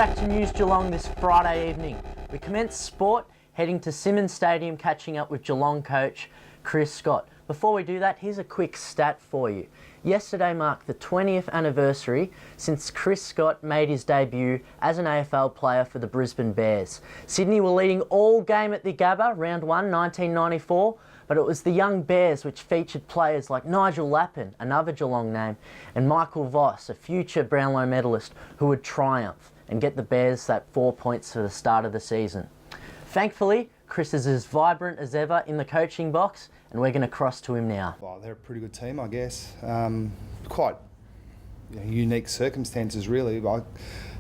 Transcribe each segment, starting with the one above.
back to News Geelong this Friday evening. We commence sport, heading to Simmons Stadium, catching up with Geelong coach Chris Scott. Before we do that, here's a quick stat for you. Yesterday marked the 20th anniversary since Chris Scott made his debut as an AFL player for the Brisbane Bears. Sydney were leading all game at the Gabba, round 1, 1994, but it was the young Bears which featured players like Nigel Lappin, another Geelong name, and Michael Voss, a future Brownlow medalist, who would triumph and get the Bears that 4 points for the start of the season. Thankfully, Chris is as vibrant as ever in the coaching box, and we're going to cross to him now. Well, they're a pretty good team, I guess. Quite unique circumstances, really. I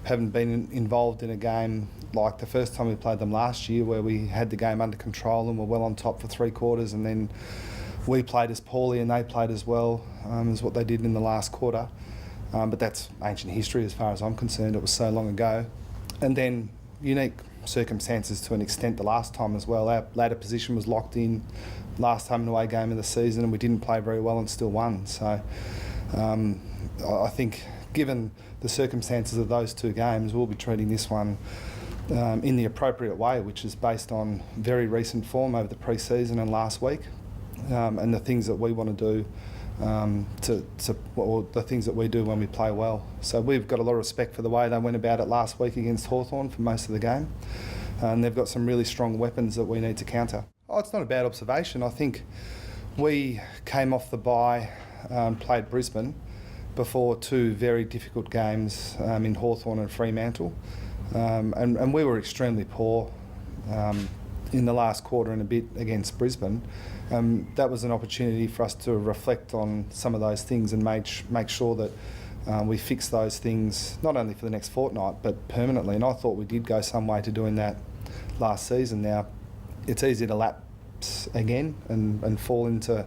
haven't been involved in a game like the first time we played them last year, where we had the game under control and were well on top for 3 quarters, and then we played as poorly and they played as well as what they did in the last quarter. But that's ancient history as far as I'm concerned. It was so long ago. And then unique circumstances to an extent the last time as well. Our ladder position was locked in last home and away game of the season, and we didn't play very well and still won. So I think given the circumstances of those 2 games, we'll be treating this one in the appropriate way, which is based on very recent form over the pre-season and last week, and the things that we want to do the things that we do when we play well. So we've got a lot of respect for the way they went about it last week against Hawthorn for most of the game, and they've got some really strong weapons that we need to counter. Oh, it's not a bad observation. I think we came off the bye, played Brisbane before 2 very difficult games in Hawthorn and Fremantle, and we were extremely poor in the last quarter and a bit against Brisbane. That was an opportunity for us to reflect on some of those things and make sure that we fix those things, not only for the next fortnight, but permanently. And I thought we did go some way to doing that last season. Now, it's easy to lapse again and fall into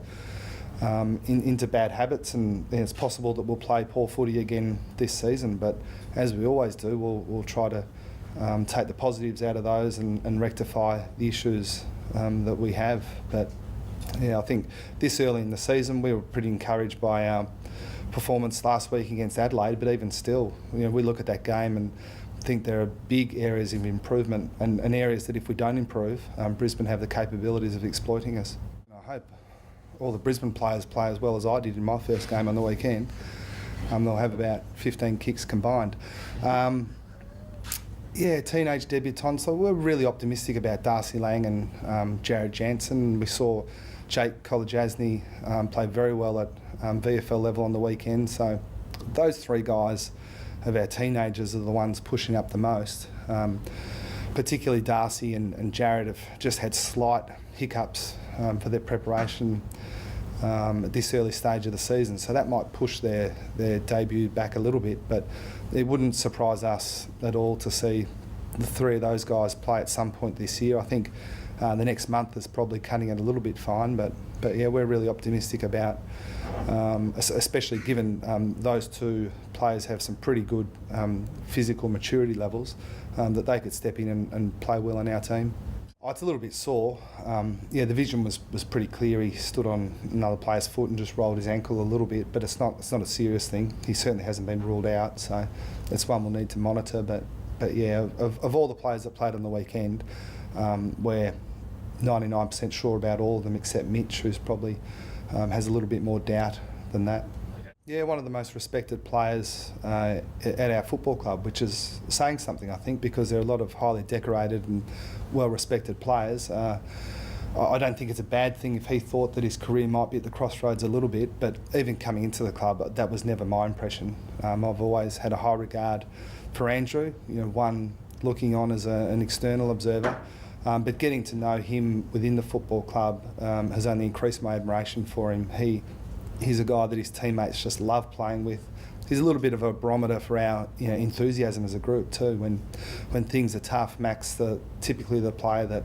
bad habits, and it's possible that we'll play poor footy again this season. But as we always do, we'll try to take the positives out of those and rectify the issues that we have. But yeah, I think this early in the season we were pretty encouraged by our performance last week against Adelaide, but even still, we look at that game and think there are big areas of improvement and areas that if we don't improve, Brisbane have the capabilities of exploiting us. I hope all the Brisbane players play as well as I did in my first game on the weekend. They'll have about 15 kicks combined. Teenage debutants. So we're really optimistic about Darcy Lang and Jared Jansen. We saw Jake Kolajasny play very well at VFL level on the weekend. So those 3 guys of our teenagers are the ones pushing up the most. Particularly Darcy and Jared have just had slight hiccups for their preparation at this early stage of the season. So that might push their debut back a little bit, but it wouldn't surprise us at all to see the 3 of those guys play at some point this year. I think the next month is probably cutting it a little bit fine, but yeah, we're really optimistic about, especially given those 2 players have some pretty good physical maturity levels, that they could step in and play well in our team. Oh, it's a little bit sore. The vision was pretty clear. He stood on another player's foot and just rolled his ankle a little bit, but it's not a serious thing. He certainly hasn't been ruled out, so it's one we'll need to monitor. But yeah, of all the players that played on the weekend, we're 99% sure about all of them except Mitch, who's probably has a little bit more doubt than that. Yeah, one of the most respected players at our football club, which is saying something, I think, because there are a lot of highly decorated and well-respected players. I don't think it's a bad thing if he thought that his career might be at the crossroads a little bit, but even coming into the club, that was never my impression. I've always had a high regard for Andrew, one looking on as an external observer, but getting to know him within the football club has only increased my admiration for him. He's a guy that his teammates just love playing with. He's a little bit of a barometer for our enthusiasm as a group too. When things are tough, Mac's typically the player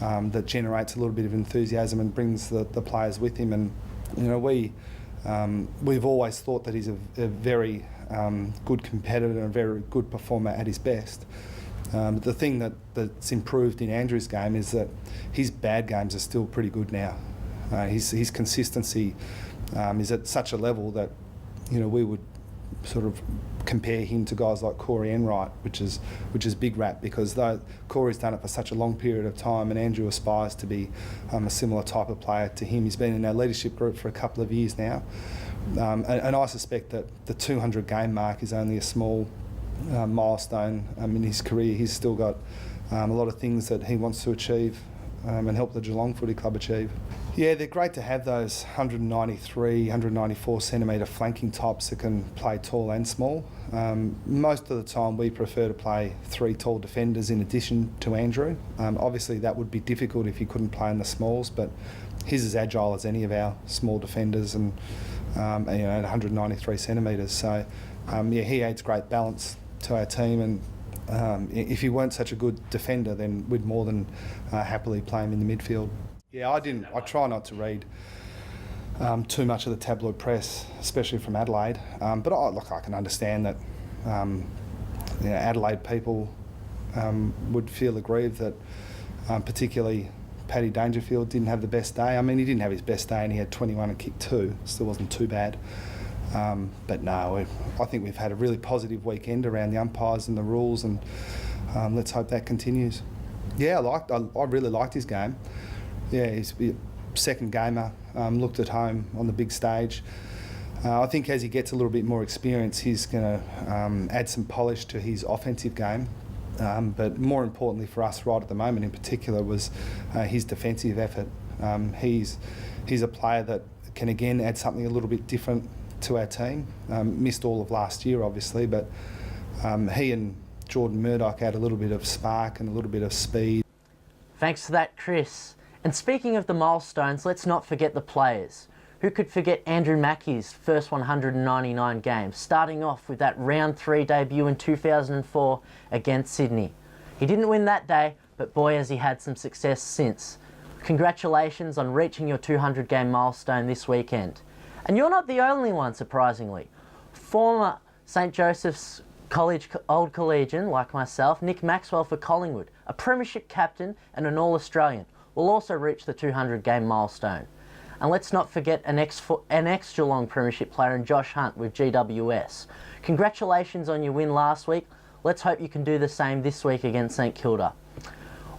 that generates a little bit of enthusiasm and brings the players with him. And we've always thought that he's a very good competitor and a very good performer at his best. The thing that's improved in Andrew's game is that his bad games are still pretty good now. His consistency is at such a level that we would sort of compare him to guys like Corey Enright, which is big rap, because though Corey's done it for such a long period of time, and Andrew aspires to be a similar type of player to him. He's been in our leadership group for a couple of years now, and I suspect that the 200 game mark is only a small milestone in his career. He's still got a lot of things that he wants to achieve and help the Geelong Footy Club achieve. Yeah, they're great to have those 193, 194 centimetre flanking types that can play tall and small. Most of the time we prefer to play 3 tall defenders in addition to Andrew. Obviously that would be difficult if he couldn't play in the smalls, but he's as agile as any of our small defenders, and at 193 centimetres. So he adds great balance to our team, and if he weren't such a good defender, then we'd more than happily play him in the midfield. Yeah, I try not to read too much of the tabloid press, especially from Adelaide. But I can understand that Adelaide people would feel aggrieved that particularly Paddy Dangerfield didn't have the best day. I mean, he didn't have his best day, and he had 21 and kicked 2. Still wasn't too bad. But no, I think we've had a really positive weekend around the umpires and the rules, and let's hope that continues. Yeah, I really liked his game. Yeah, he's a second gamer, looked at home on the big stage. I think as he gets a little bit more experience, he's going to add some polish to his offensive game. But more importantly for us right at the moment in particular was his defensive effort. He's a player that can again add something a little bit different to our team. Missed all of last year obviously, but he and Jordan Murdoch add a little bit of spark and a little bit of speed. Thanks for that, Chris. And speaking of the milestones, let's not forget the players. Who could forget Andrew Mackey's first 199 games, starting off with that round 3 debut in 2004 against Sydney. He didn't win that day, but boy has he had some success since. Congratulations on reaching your 200 game milestone this weekend. And you're not the only one, surprisingly. Former St Joseph's College old collegian, like myself, Nick Maxwell for Collingwood, a premiership captain and an All-Australian, will also reach the 200 game milestone. And let's not forget an ex-Geelong premiership player in Josh Hunt with GWS. Congratulations on your win last week. Let's hope you can do the same this week against St Kilda.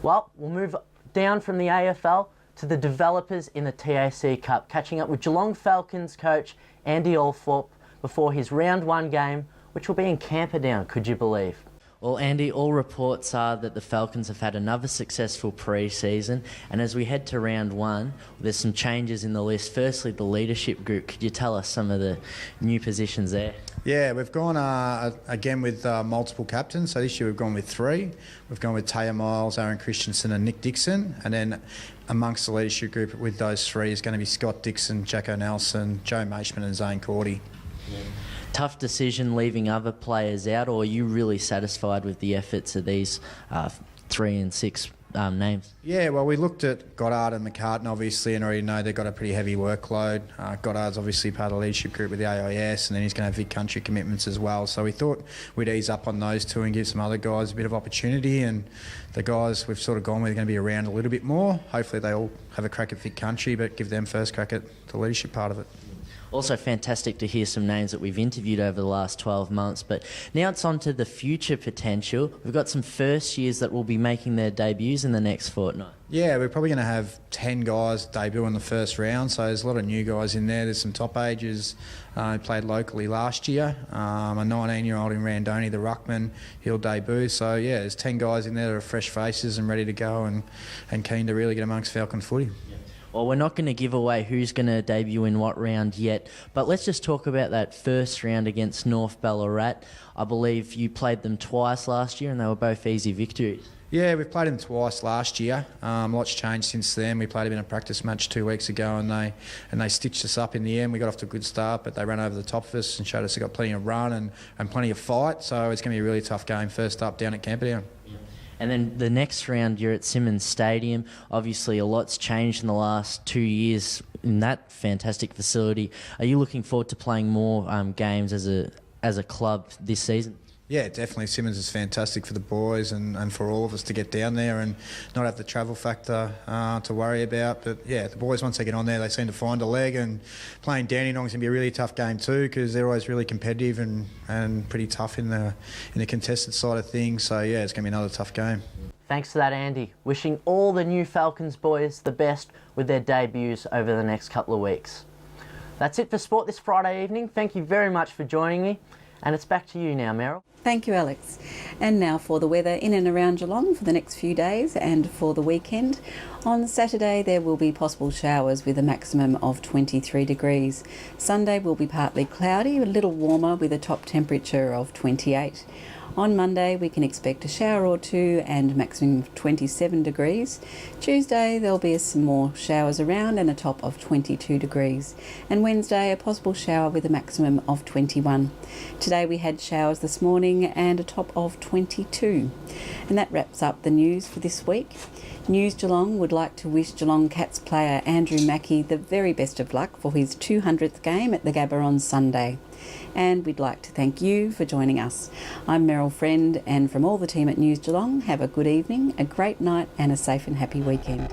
Well, we'll move down from the AFL to the developers in the TAC Cup, catching up with Geelong Falcons coach Andy Althorpe before his round 1 game, which will be in Camperdown, could you believe? Well, Andy, all reports are that the Falcons have had another successful pre-season, and as we head to round 1, there's some changes in the list. Firstly, the leadership group. Could you tell us some of the new positions there? Yeah, we've gone again with multiple captains. So this year we've gone with 3. We've gone with Taya Miles, Aaron Christensen and Nick Dixon. And then amongst the leadership group with those 3 is going to be Scott Dixon, Jacko Nelson, Joe Maishman and Zane Cordy. Yeah. Tough decision leaving other players out, or are you really satisfied with the efforts of these 3 and 6 names? Yeah, well, we looked at Goddard and McCartan, obviously, and already know they've got a pretty heavy workload. Goddard's obviously part of the leadership group with the AIS, and then he's going to have big country commitments as well. So we thought we'd ease up on those 2 and give some other guys a bit of opportunity. And the guys we've sort of gone with are going to be around a little bit more. Hopefully they all have a crack at Vic Country, but give them first crack at the leadership part of it. Also fantastic to hear some names that we've interviewed over the last 12 months. But now it's on to the future potential. We've got some first years that will be making their debuts in the next fortnight. Yeah, we're probably going to have 10 guys debut in the first round. So there's a lot of new guys in there. There's some top ages who played locally last year. A 19-year-old in Randoni, the ruckman, he'll debut. So yeah, there's 10 guys in there that are fresh faces and ready to go and keen to really get amongst Falcon footy. Well, we're not going to give away who's going to debut in what round yet, but let's just talk about that first round against North Ballarat. I believe you played them twice last year and they were both easy victories. Yeah, we've played them twice last year. Lots changed since then. We played them in a practice match 2 weeks ago and they stitched us up in the end. We got off to a good start, but they ran over the top of us and showed us they've got plenty of run and plenty of fight, so it's going to be a really tough game first up down at Camperdown. And then the next round, you're at Simmons Stadium. Obviously, a lot's changed in the last 2 years in that fantastic facility. Are you looking forward to playing more games as a club this season? Yeah, definitely. Simmons is fantastic for the boys and for all of us to get down there and not have the travel factor to worry about. But yeah, the boys, once they get on there, they seem to find a leg, and playing Dandenong's going to be a really tough game too, because they're always really competitive and pretty tough in the contested side of things. So yeah, it's going to be another tough game. Thanks for that, Andy. Wishing all the new Falcons boys the best with their debuts over the next couple of weeks. That's it for sport this Friday evening. Thank you very much for joining me. And it's back to you now, Meryl. Thank you, Alex. And now for the weather in and around Geelong for the next few days and for the weekend. On Saturday, there will be possible showers with a maximum of 23 degrees. Sunday will be partly cloudy, a little warmer with a top temperature of 28. On Monday, we can expect a shower or two and maximum of 27 degrees. Tuesday, there'll be some more showers around and a top of 22 degrees. And Wednesday, a possible shower with a maximum of 21. Today, we had showers this morning and a top of 22. And that wraps up the news for this week. News Geelong would like to wish Geelong Cats player Andrew Mackie the very best of luck for his 200th game at the Gabba on Sunday. And we'd like to thank you for joining us. I'm Meryl Friend, and from all the team at News Geelong, have a good evening, a great night and a safe and happy weekend.